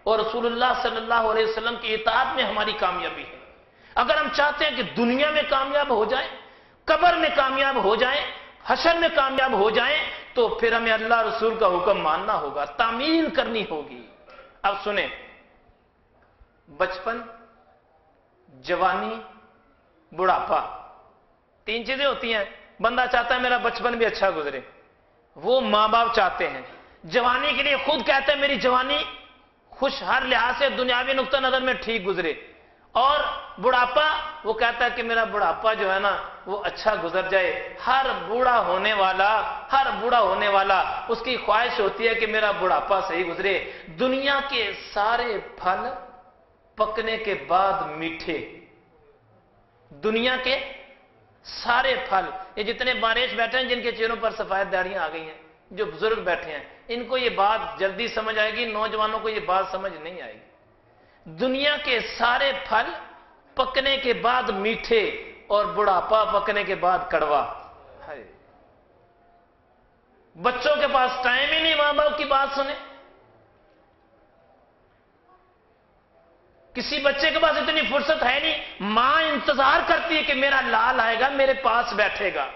اور رسول اللہ صلی اللہ علیہ وسلم کی اطاعت میں ہماری کامیابی ہے۔ اگر ہم چاہتے ہیں کہ دنیا میں کامیاب ہو جائیں، قبر میں کامیاب ہو جائیں، حشر میں کامیاب ہو جائیں، تو پھر ہمیں اللہ رسول کا حکم ماننا ہوگا، تعمیل کرنی ہوگی۔ اب سنیں، بچپن، جوانی، بڑھاپا، تین چیزیں ہوتی ہیں۔ بندہ چاہتا ہے میرا بچپن بھی اچھا گزرے، وہ ماں باپ چاہتے ہیں۔ جوانی کے لیے خود کہتا ہے میری جوانی خوش ہر لحاظ سے دنیاوی نقطہ نظر میں ٹھیک گزرے، اور بڑھاپا وہ کہتا ہے کہ میرا بڑھاپا جو ہے نا وہ اچھا گزر جائے۔ ہر بوڑھا ہونے والا اس کی خواہش ہوتی ہے کہ میرا بڑھاپا صحیح گزرے۔ دنیا کے سارے پھل پکنے کے بعد میٹھے، دنیا کے سارے پھل، یہ جتنے بارش بیٹھے ہیں جن کے چہروں پر سفید داڑیاں آ گئی ہیں، جو بزرگ بیٹھے ہیں، ان کو یہ بات جلدی سمجھ آئے گی، نوجوانوں کو یہ بات سمجھ نہیں آئے گی۔ دنیا کے سارے پھل پکنے کے بعد میٹھے اور بڑھاپا پکنے کے بعد کڑوا۔ بچوں کے پاس ٹائم ہی نہیں ماں باپ کی بات سنے۔ کسی بچے کے پاس اتنی فرصت ہے نہیں، ماں انتظار کرتی ہے کہ میرا لال آئے گا میرے پاس بیٹھے گا،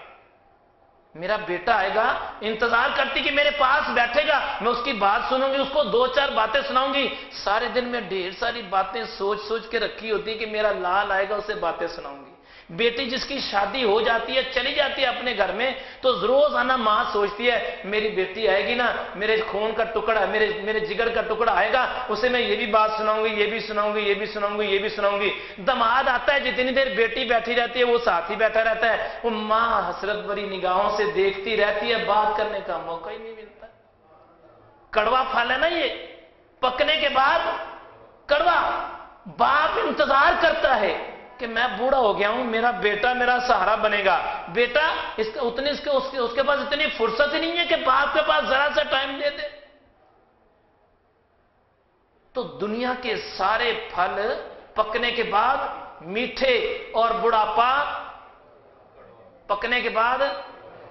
میرا بیٹا آئے گا، انتظار کرتی کہ میرے پاس بیٹھے گا، میں اس کی بات سنوں گی، اس کو دو چار باتیں سناؤں گی۔ سارے دن میں ڈھیر ساری باتیں سوچ کے رکھی ہوتی کہ میرا لال آئے گا اسے باتیں سناؤں گی۔ بیٹی جس کی شادی ہو جاتی ہے، چلی جاتی ہے اپنے گھر میں، تو روزانہ ماں سوچتی ہے میری بیٹی آئے گی نا، میرے خون کا ٹکڑا، میرے جگر کا ٹکڑا آئے گا، اسے میں یہ بھی بات سناؤں گی، یہ بھی سناؤں گی، یہ بھی سناؤں گی، یہ بھی سناؤں گی۔ دماد آتا ہے، جتنی دیر بیٹی بیٹھی رہتی ہے وہ ساتھ ہی بیٹھا رہتا ہے، وہ ماں حسرت بھری نگاہوں سے دیکھتی رہتی ہے، بات کرنے کا موقع ہی نہیں ملتا۔ کڑوا پھل ہے نا یہ، پکنے کے بعد کڑوا۔ باپ انتظار کرتا ہے کہ میں بوڑھا ہو گیا ہوں، میرا بیٹا میرا سہارا بنے گا۔ بیٹا اس کے پاس اتنی فرصت ہی نہیں ہے کہ باپ کے پاس ذرا سا ٹائم دے دے۔ تو دنیا کے سارے پھل پکنے کے بعد میٹھے اور بڑھاپا پکنے کے بعد،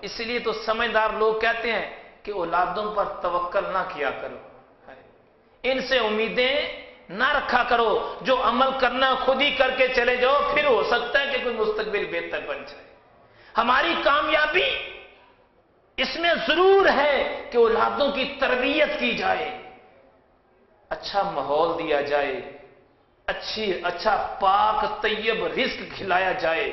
اس لیے تو سمجھدار لوگ کہتے ہیں کہ اولادوں پر توکل نہ کیا کرو، ان سے امیدیں نہ رکھا کرو، جو عمل کرنا خود ہی کر کے چلے جاؤ، پھر ہو سکتا ہے کہ کوئی مستقبل بہتر بن جائے۔ ہماری کامیابی اس میں ضرور ہے کہ اولادوں کی تربیت کی جائے، اچھا ماحول دیا جائے، اچھا پاک طیب رزق کھلایا جائے،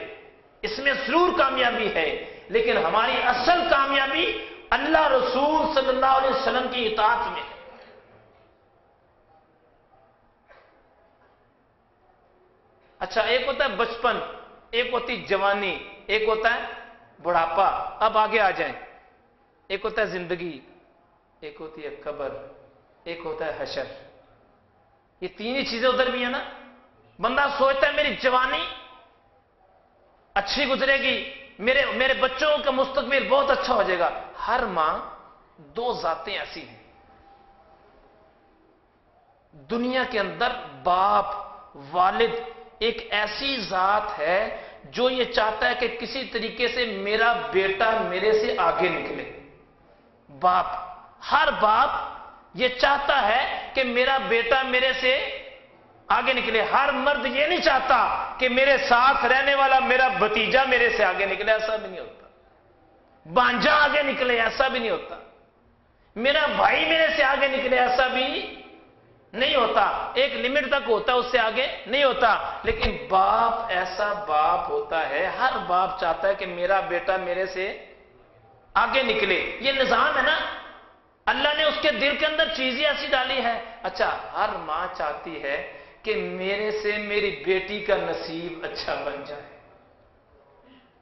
اس میں ضرور کامیابی ہے۔ لیکن ہماری اصل کامیابی اللہ رسول صلی اللہ علیہ وسلم کی اطاعت میں ہے۔ اچھا، ایک ہوتا ہے بچپن، ایک ہوتی جوانی، ایک ہوتا ہے بڑھاپا۔ اب آگے آ جائیں، ایک ہوتا ہے زندگی، ایک ہوتی ہے قبر، ایک ہوتا ہے حشر۔ یہ تین ہی چیزیں ادھر بھی ہیں نا۔ بندہ سوچتا ہے میری جوانی اچھی گزرے گی، میرے بچوں کا مستقبل بہت اچھا ہو جائے گا۔ ہر ماں، دو ذاتیں ایسی ہیں دنیا کے اندر، باپ، والد ایک ایسی ذات ہے جو یہ چاہتا ہے کہ کسی طریقے سے میرا بیٹا میرے سے آگے نکلے۔ باپ، ہر باپ یہ چاہتا ہے کہ میرا بیٹا میرے سے آگے نکلے۔ ہر مرد یہ نہیں چاہتا کہ میرے ساتھ رہنے والا میرا بھتیجا میرے سے آگے نکلے، ایسا بھی نہیں ہوتا۔ بانجا آگے نکلے، ایسا بھی نہیں ہوتا۔ میرا بھائی میرے سے آگے نکلے، ایسا بھی نہیں ہوتا۔ ایک لمٹ تک ہوتا ہے، اس سے آگے نہیں ہوتا۔ لیکن باپ ایسا باپ ہوتا ہے، ہر باپ چاہتا ہے کہ میرا بیٹا میرے سے آگے نکلے۔ یہ نظام ہے نا، اللہ نے اس کے دل کے اندر چیزیں ایسی ڈالی ہے۔ اچھا، ہر ماں چاہتی ہے کہ میرے سے میری بیٹی کا نصیب اچھا بن جائے۔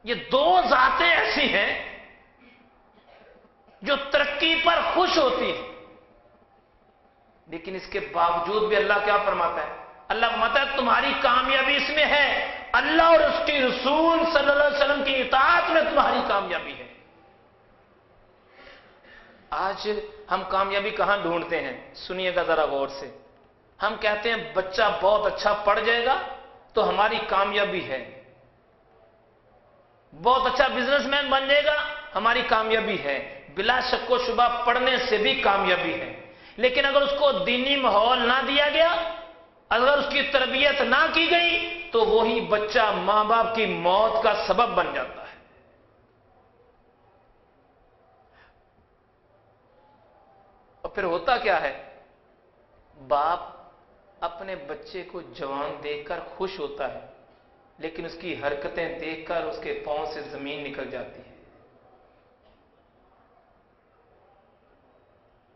یہ دو ذاتیں ایسی ہیں جو ترقی پر خوش ہوتی ہیں، لیکن اس کے باوجود بھی اللہ کیا فرماتا ہے؟ اللہ فرماتا ہے تمہاری کامیابی اس میں ہے، اللہ اور اس کے رسول صلی اللہ علیہ وسلم کی اطاعت میں تمہاری کامیابی ہے۔ آج ہم کامیابی کہاں ڈھونڈتے ہیں؟ سنیے گا ذرا غور سے۔ ہم کہتے ہیں بچہ بہت اچھا پڑھ جائے گا تو ہماری کامیابی ہے، بہت اچھا بزنس مین بن جائے گا ہماری کامیابی ہے۔ بلا شک و شبہ پڑھنے سے بھی کامیابی ہے، لیکن اگر اس کو دینی ماحول نہ دیا گیا، اگر اس کی تربیت نہ کی گئی، تو وہی بچہ ماں باپ کی موت کا سبب بن جاتا ہے۔ اور پھر ہوتا کیا ہے، باپ اپنے بچے کو جوان دیکھ کر خوش ہوتا ہے، لیکن اس کی حرکتیں دیکھ کر اس کے پاؤں سے زمین نکل جاتی ہے۔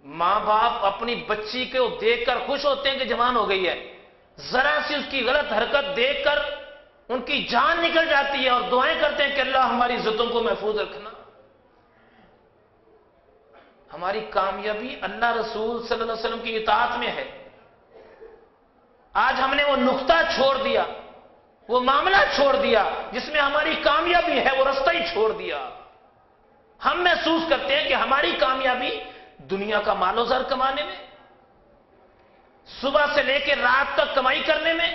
ماں باپ اپنی بچی کو دیکھ کر خوش ہوتے ہیں کہ جوان ہو گئی ہے، ذرا سی اس کی غلط حرکت دیکھ کر ان کی جان نکل جاتی ہے، اور دعائیں کرتے ہیں کہ اللہ ہماری عزتوں کو محفوظ رکھنا۔ ہماری کامیابی اللہ رسول صلی اللہ علیہ وسلم کی اطاعت میں ہے۔ آج ہم نے وہ نقطہ چھوڑ دیا، وہ معاملہ چھوڑ دیا جس میں ہماری کامیابی ہے، وہ رستہ ہی چھوڑ دیا۔ ہم محسوس کرتے ہیں کہ ہماری کامیابی دنیا کا مال و زر کمانے میں، صبح سے لے کے رات تک کمائی کرنے میں،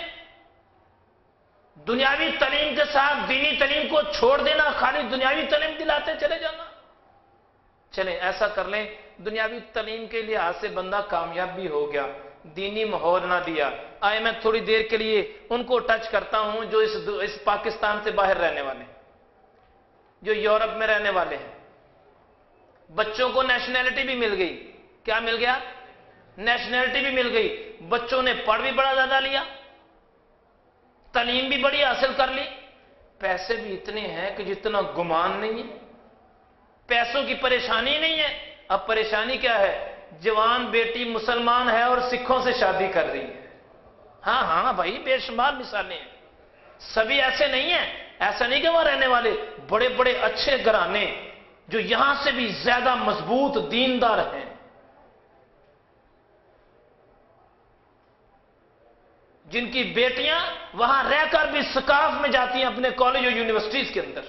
دنیاوی تعلیم کے ساتھ دینی تعلیم کو چھوڑ دینا، خالی دنیاوی تعلیم دلاتے چلے جانا۔ چلیں ایسا کر لیں، دنیاوی تعلیم کے لحاظ سے بندہ کامیاب بھی ہو گیا، دینی ماحول نہ دیا۔ آئے میں تھوڑی دیر کے لیے ان کو ٹچ کرتا ہوں جو اس پاکستان سے باہر رہنے والے ہیں، جو یورپ میں رہنے والے ہیں۔ بچوں کو نیشنلٹی بھی مل گئی۔ کیا مل گیا؟ نیشنلٹی بھی مل گئی۔ بچوں نے پڑھ بھی بڑا زیادہ لیا، تعلیم بھی بڑی حاصل کر لی، پیسے بھی اتنے ہیں کہ جتنا گمان نہیں ہے، پیسوں کی پریشانی نہیں ہے۔ اب پریشانی کیا ہے؟ جوان بیٹی مسلمان ہے اور سکھوں سے شادی کر رہی ہے۔ ہاں ہاں بھائی، بے شمار مثالیں ہیں۔ سبھی ایسے نہیں ہیں، ایسا نہیں کہ وہاں رہنے والے بڑے بڑے اچھے گھرانے جو یہاں سے بھی زیادہ مضبوط دیندار ہیں، جن کی بیٹیاں وہاں رہ کر بھی سکاف میں جاتی ہیں اپنے کالج اور یونیورسٹیز کے اندر،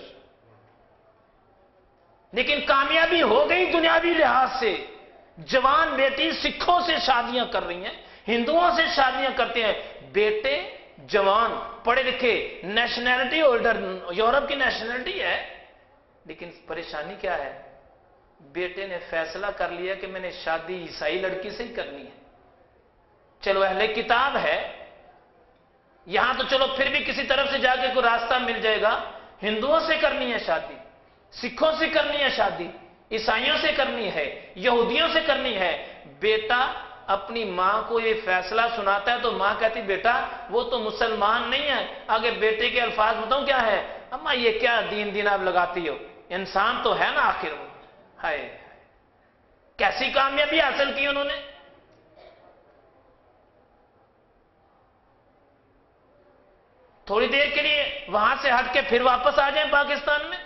لیکن کامیابی ہو گئی دنیاوی لحاظ سے۔ جوان بیٹی سکھوں سے شادیاں کر رہی ہیں، ہندوؤں سے شادیاں کرتے ہیں، بیٹے جوان پڑھے لکھے، نیشنلٹی ہولڈر، یورپ کی نیشنلٹی ہے، لیکن پریشانی کیا ہے؟ بیٹے نے فیصلہ کر لیا کہ میں نے شادی عیسائی لڑکی سے ہی کرنی ہے۔ چلو اہل کتاب ہے یہاں تو چلو پھر بھی کسی طرف سے جا کے کوئی راستہ مل جائے گا، ہندوؤں سے کرنی ہے شادی، سکھوں سے کرنی ہے شادی، عیسائیوں سے کرنی ہے، یہودیوں سے کرنی ہے۔ بیٹا اپنی ماں کو یہ فیصلہ سناتا ہے تو ماں کہتی بیٹا وہ تو مسلمان نہیں ہے۔ آگے بیٹے کے الفاظ بتاؤں کیا ہے؟ اماں یہ کیا دین آپ لگاتی ہو، انسان تو ہے نا آخر وہ۔ ہائے کیسی کامیابی حاصل کی انہوں نے۔ تھوڑی دیر کے لیے وہاں سے ہٹ کے پھر واپس آ جائیں پاکستان میں،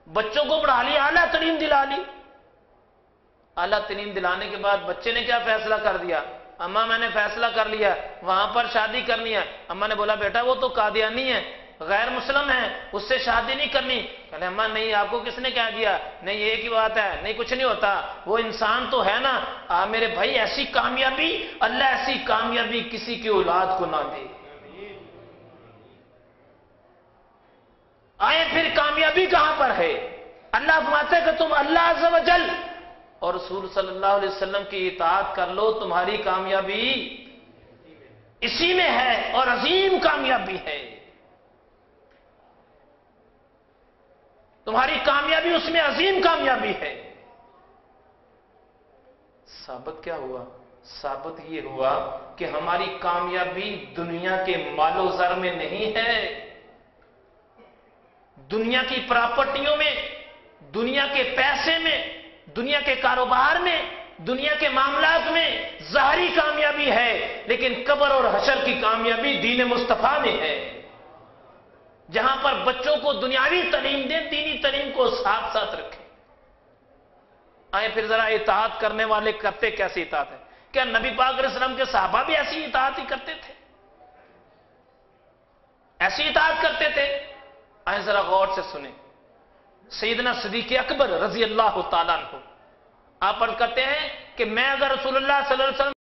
بچوں کو پڑھا لی، اعلیٰ تعلیم دلا لی۔ اعلیٰ تعلیم دلانے کے بعد بچے نے کیا فیصلہ کر دیا؟ اماں میں نے فیصلہ کر لیا وہاں پر شادی کرنی ہے۔ اماں نے بولا بیٹا وہ تو قادیانی ہے، غیر مسلم ہے، اس سے شادی نہیں کرنی۔ کہتے اماں نہیں، آپ کو کس نے کہہ دیا؟ نہیں ایک ہی بات ہے، نہیں کچھ نہیں ہوتا، وہ انسان تو ہے نا۔ میرے بھائی ایسی کامیابی، اللہ ایسی کامیابی کسی کی اولاد کو نہ دے۔ آئے پھر کامیابی کہاں پر ہے؟ اللہ فرماتا ہے کہ تم اللہ عز و جل اور رسول صلی اللہ علیہ وسلم کی اطاعت کر لو، تمہاری کامیابی اسی میں ہے، اور عظیم کامیابی ہے۔ تمہاری کامیابی اس میں عظیم کامیابی ہے۔ ثابت کیا ہوا؟ ثابت یہ ہوا کہ ہماری کامیابی دنیا کے مال و زر میں نہیں ہے، دنیا کی پراپرٹیوں میں، دنیا کے پیسے میں، دنیا کے کاروبار میں، دنیا کے معاملات میں ظاہری کامیابی ہے، لیکن قبر اور حشر کی کامیابی دین مصطفیٰ میں ہے، جہاں پر بچوں کو دنیاوی تعلیم دیں، دینی تعلیم کو ساتھ ساتھ رکھیں۔ آئے پھر ذرا اطاعت کرنے والے کرتے کیسی اطاعت ہے؟ کیا نبی پاک علیہ السلام کے صحابہ بھی ایسی اطاعت ہی کرتے تھے؟ ایسی اطاعت کرتے تھے؟ آئے ذرا غور سے سنیں۔ سیدنا صدیق اکبر رضی اللہ تعالیٰ عنہ آپ عرض کرتے ہیں کہ میں اگر رسول اللہ صلی اللہ علیہ وسلم